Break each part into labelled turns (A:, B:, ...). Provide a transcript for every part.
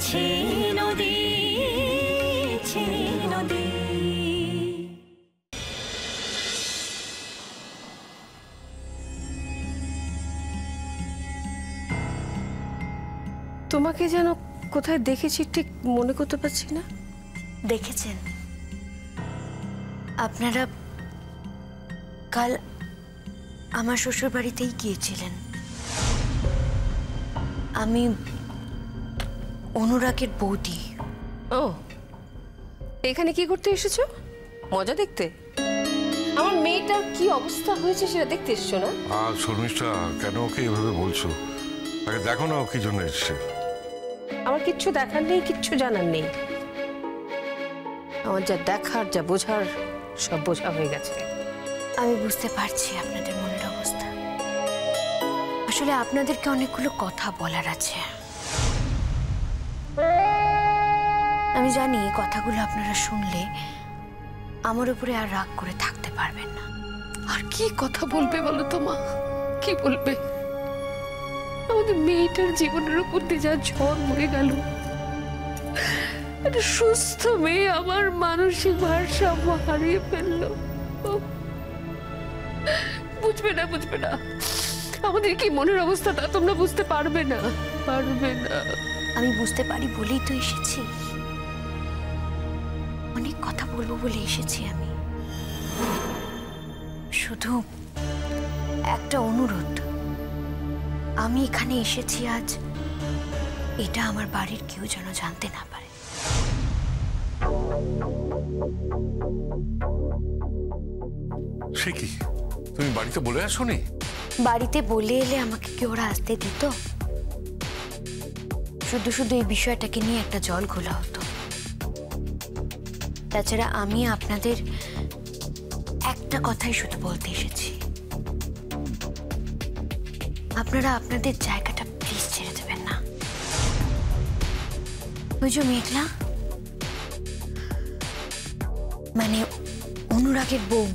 A: ছে নদী, ছে নদী।
B: তোমাকে যেন কোথায় দেখেছি ঠিক মনে করতে পারছি না।
C: দেখেছেন আপনারা কাল আমার শ্বশুর বাড়িতেই গিয়েছিলেন। আমি অনুরাগের বৌদি।
B: ও, এখানে কি করতে এসেছো? মজা দেখতে? আমার মেয়েটার কি অবস্থা হয়েছে সেটা দেখতে এসছো না?
D: শর্মিষ্ঠা, কেন ওকে এভাবে বলছো? আগে দেখো না ও কি জন্য এসছে।
B: আমার কিচ্ছু দেখার নেই, কিচ্ছু জানার নেই। আমার যা দেখার, যা বোঝার, সব বোঝা হয়ে গেছে।
C: আমি বুঝতে পারছি আপনাদের মনের অবস্থা। আসলে আপনাদেরকে অনেকগুলো কথা বলার আছে। আমি জানি কথাগুলো আপনারা শুনলে আমার উপরে আর রাগ করে থাকতে পারবেন না।
B: আর কি কথা বলবে বলো তো মা? কি বলবে? আমাদের মেয়েটার জীবনের উপর দিয়ে যা ঝড় মরে গেল, একটা সুস্থ মেয়ে আমার মানসিক ভারসাম্য হারিয়ে ফেললো। বুঝবে না, বুঝবে না আমাদের কি মনের অবস্থাটা, তোমরা বুঝতে পারবে না, পারবে না।
C: আমি বুঝতে পারি বলেই তো এসেছি, অনেক কথা বলবো বলে এসেছি আমি। শুধু একটা অনুরোধ, আমি এখানে এসেছি আজ, এটা আমার বাড়ির কেউ যেন জানতে না পারে।
D: সে কি, তুমি বাড়িতে বলে আসোনি?
C: বাড়িতে বলে এলে আমাকে কি ওরা আসতে দিত? শুধু শুধু এই বিষয়টাকে নিয়ে একটা জল ঘোলা হতো। তাছাড়া আমি আপনাদের একটা কথাই শুধু বলতে এসেছি, আপনারা আপনাদের জায়গাটা প্লিজ ছেড়ে দেবেন না। ওই যে মেঘলা, মানে অনুরাগের বউ,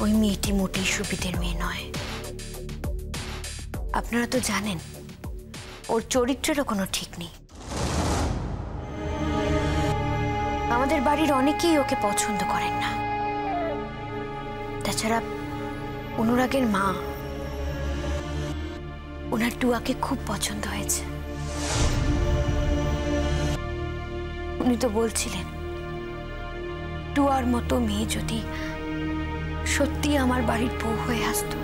C: ওই মেয়েটি মোটেই সুবিধের মেয়ে নয়। আপনারা তো জানেন ওর চরিত্রেরও কোনো ঠিক নেই। আমাদের বাড়ির অনেকেই ওকে পছন্দ করেন না। তাছাড়া অনুরাগের মা, ওনার টুয়াকে খুব পছন্দ হয়েছে। উনি তো বলছিলেন টুয়ার মতো মেয়ে যদি সত্যি আমার বাড়ির বউ হয়ে আসতো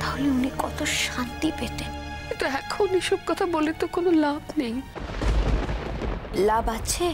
C: তাহলে উনি কত শান্তি পেতেন।
B: তো এখন এসব কথা বলে তো কোনো লাভ নেই।
C: লাভ আছে।